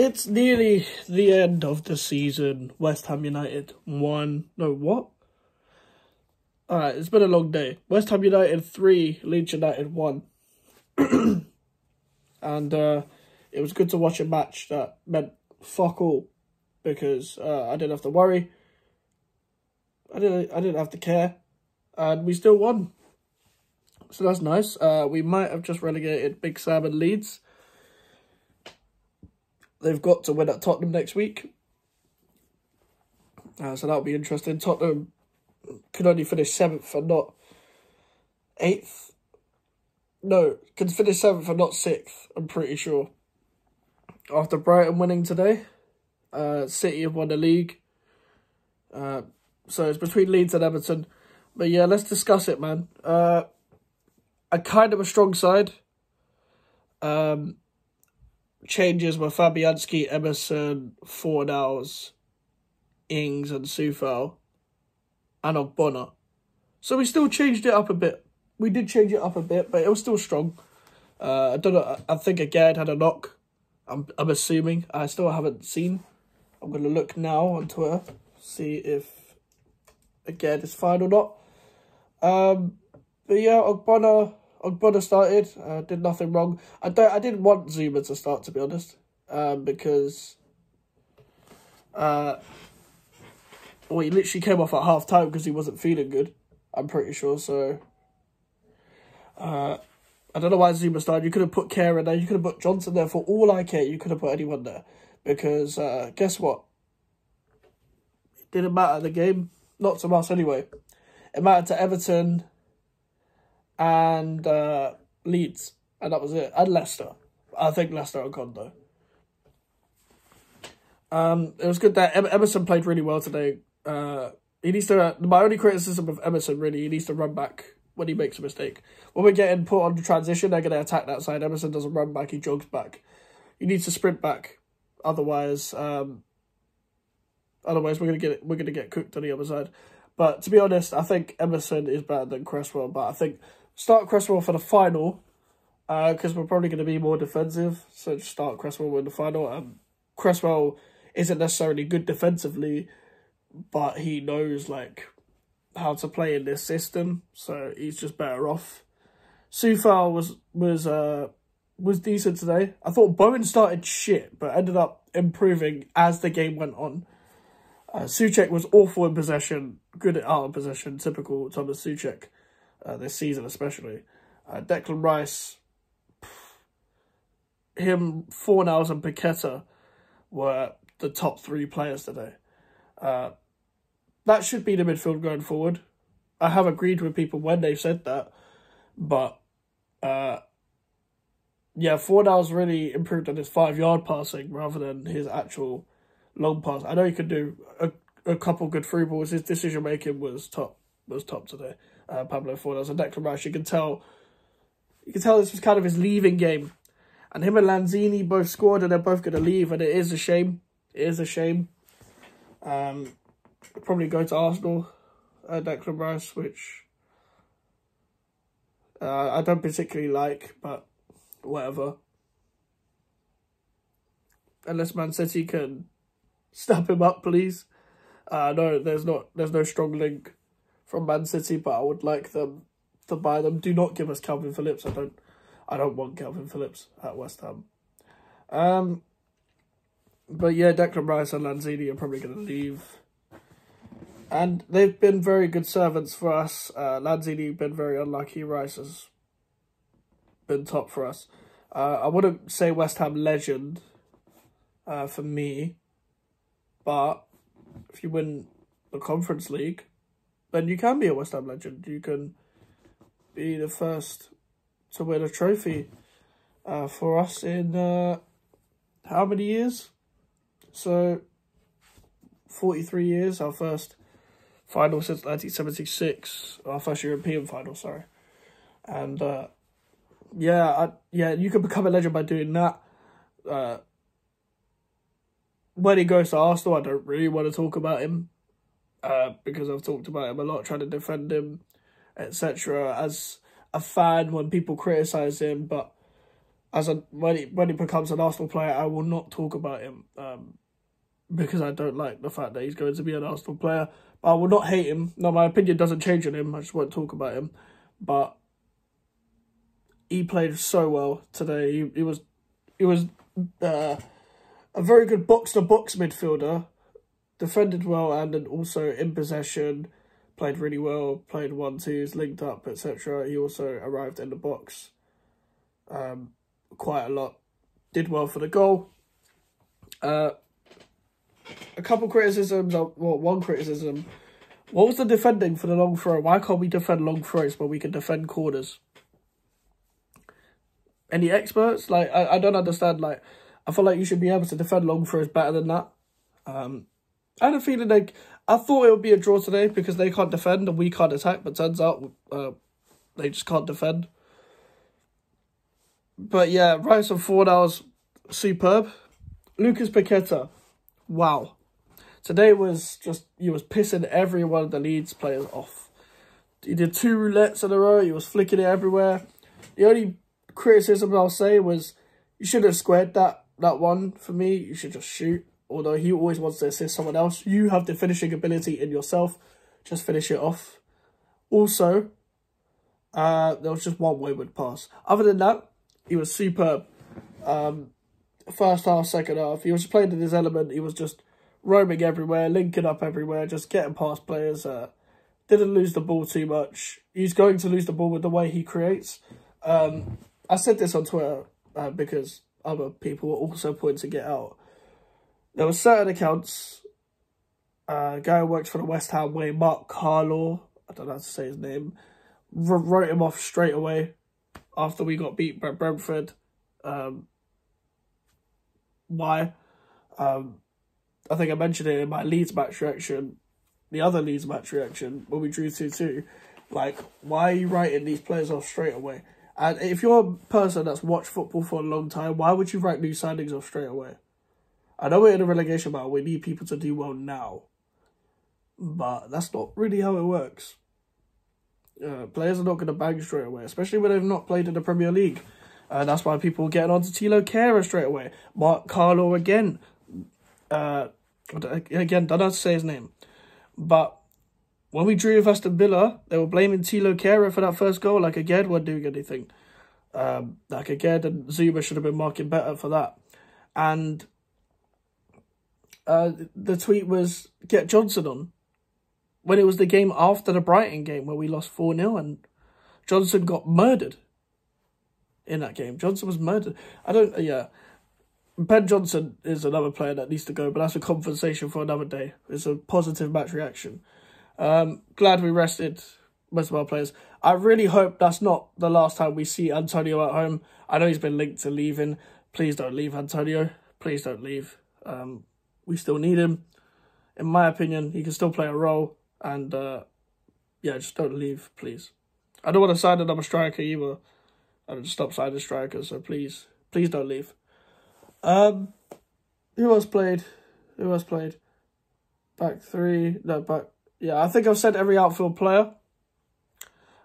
It's nearly the end of the season. West Ham United won. No, what? Alright, it's been a long day. West Ham United 3, Leeds United 1. And it was good to watch a match that meant fuck all. Because I didn't have to worry. I didn't have to care. And we still won. So that's nice. We might have just relegated Big Sam and Leeds. They've got to win at Tottenham next week. So that'll be interesting. Tottenham could only finish 7th and not 8th. No, can finish 7th and not 6th, I'm pretty sure. After Brighton winning today, City have won the league. So it's between Leeds and Everton. But yeah, let's discuss it, man. A kind of a strong side. Changes were Fabianski, Emerson, Fornals, Ings and Soufal, and Ogbonna. So we still changed it up a bit. We did change it up a bit, but it was still strong. I don't know. I think again had a knock. I'm assuming. I still haven't seen. I'm gonna look now on Twitter, see if again is fine or not. But yeah, Ogbonna started, did nothing wrong. I didn't want Zuma to start, to be honest, because he literally came off at half time because he wasn't feeling good. I'm pretty sure. So I don't know why Zuma started. You could have put Kerr in there. You could have put Johnson there. For all I care, you could have put anyone there because guess what? It didn't matter the game, not to us anyway. It mattered to Everton and Leeds, and that was it. And Leicester. I think Leicester are gone, though. It was good that Emerson played really well today. He needs to... my only criticism of Emerson, really, he needs to run back when he makes a mistake. When we're getting put on the transition, they're going to attack that side. Emerson doesn't run back, he jogs back. He needs to sprint back. Otherwise, we're gonna get cooked on the other side. But to be honest, I think Emerson is better than Cresswell. But I think start Cresswell for the final, because we're probably going to be more defensive. So just start Cresswell in the final. Cresswell isn't necessarily good defensively, but he knows like how to play in this system, so he's just better off. Soufal was decent today. I thought Bowen started shit, but ended up improving as the game went on. Souček was awful in possession, good at out of possession, typical Thomas Souček, this season especially. Declan Rice, him, Fornals and Paqueta were the top 3 players today. That should be the midfield going forward. I have agreed with people when they've said that, but yeah, Fornals really improved on his 5-yard passing rather than his actual long pass. I know he could do a couple good through balls. His decision making was top today. Pablo Fornals and Declan Rice. You can tell this was kind of his leaving game, and him and Lanzini both scored, and they're both going to leave, and it is a shame. It is a shame. Probably go to Arsenal. Declan Rice, which I don't particularly like, but whatever. Unless Man City can snap him up, please. No, there's no strong link from Man City, but I would like them to buy them. Do not give us Calvin Phillips. I don't want Calvin Phillips at West Ham. But yeah, Declan Rice and Lanzini are probably going to leave. And they've been very good servants for us. Lanzini been very unlucky. Rice has been top for us. I wouldn't say West Ham legend for me, but if you win the Conference League, then you can be a West Ham legend. You can be the first to win a trophy for us in how many years? So 43 years, our first final since 1976, our first European final, sorry. And yeah, you can become a legend by doing that. When he goes to Arsenal, I don't really want to talk about him because I've talked about him a lot, trying to defend him, etc. as a fan when people criticise him. But when he becomes an Arsenal player, I will not talk about him because I don't like the fact that he's going to be an Arsenal player. But I will not hate him. No, my opinion doesn't change on him. I just won't talk about him. But he played so well today. He was a very good box-to-box midfielder. Defended well and then also in possession. Played really well. Played 1-2s, linked up, etc. He also arrived in the box quite a lot. Did well for the goal. A couple criticisms. Well, one criticism. What was the defending for the long throw? Why can't we defend long throws when we can defend corners? Any experts? Like, I don't understand. Like, I feel like you should be able to defend long throws better than that. I had a feeling like I thought it would be a draw today because they can't defend and we can't attack, but turns out they just can't defend. But yeah, Rice on 4 hours, superb. Lucas Paqueta, wow. Today was just, he was pissing every one of the Leeds players off. He did 2 roulettes in a row, he was flicking it everywhere. The only criticism I'll say was, you should have squared that one for me. You should just shoot. Although he always wants to assist someone else. You have the finishing ability in yourself. Just finish it off. Also, there was just one wayward pass. Other than that, he was superb. First half, second half, he was playing in his element. He was just roaming everywhere, linking up everywhere, just getting past players. Didn't lose the ball too much. He's going to lose the ball with the way he creates. I said this on Twitter because other people were also pointing it out. There were certain accounts, a guy who works for the West Ham way, Mark Carlaw, I don't know how to say his name, wrote him off straight away after we got beat by Brentford. Why? I think I mentioned it in my Leeds match reaction, the other Leeds match reaction, when we drew 2-2. Like, why are you writing these players off straight away? And if you're a person that's watched football for a long time, why would you write new signings off straight away? I know we're in a relegation battle, we need people to do well now. But that's not really how it works. Players are not going to bang straight away, especially when they've not played in the Premier League. That's why people are getting on to Tilo Kehrer straight away. Mark Carlaw again. Again, don't know how to say his name. But when we drew with Aston Villa, they were blaming Tilo Kehrer for that first goal. Like, again, weren't doing anything. Like, again, and Zuma should have been marking better for that. And the tweet was, get Johnson on. When it was the game after the Brighton game where we lost 4-0 and Johnson got murdered in that game. Johnson was murdered. Ben Johnson is another player that needs to go, but that's a conversation for another day. It's a positive match reaction. Glad we rested most of our players. I really hope that's not the last time we see Antonio at home. I know he's been linked to leaving. Please don't leave, Antonio. Please don't leave. We still need him. In my opinion, he can still play a role. And, yeah, just don't leave, please. I don't want to sign another striker either. I don't stop signing strikers, so please don't leave. Who else played? Back three. No, back. Yeah, I think I've said every outfield player.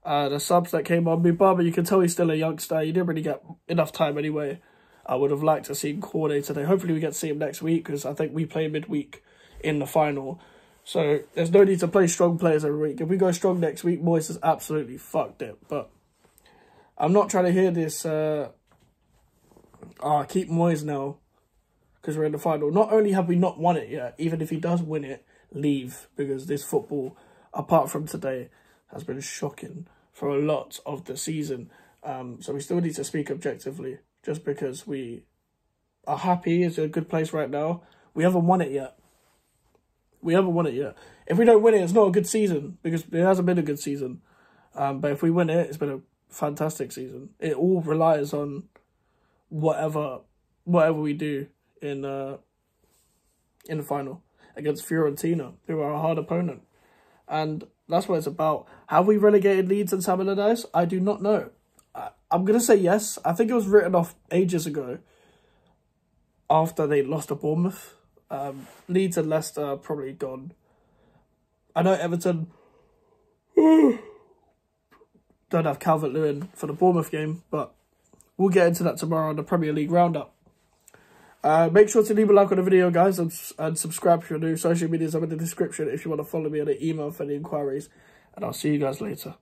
The subs that came on. Mubama, you can tell he's still a youngster. He didn't really get enough time anyway. I would have liked to see Corday today. Hopefully we get to see him next week because I think we play midweek in the final. So there's no need to play strong players every week. If we go strong next week, Moyes has absolutely fucked it. But I'm not trying to hear this, keep Moyes now because we're in the final. Not only have we not won it yet, even if he does win it, leave. Because this football, apart from today, has been shocking for a lot of the season. So we still need to speak objectively. Just because we are happy, it's a good place right now. We haven't won it yet. If we don't win it, it's not a good season because it hasn't been a good season. But if we win it, it's been a fantastic season. It all relies on whatever we do in the final against Fiorentina, who are a hard opponent. And that's what it's about. Have we relegated Leeds and Sam Allardyce? I do not know. I'm going to say yes. I think it was written off ages ago after they lost to Bournemouth. Leeds and Leicester are probably gone. I know Everton don't have Calvert-Lewin for the Bournemouth game, but we'll get into that tomorrow on the Premier League Roundup. Make sure to leave a like on the video, guys, and subscribe if you're new. Social medias are in the description if you want to follow me on the email for any inquiries. And I'll see you guys later.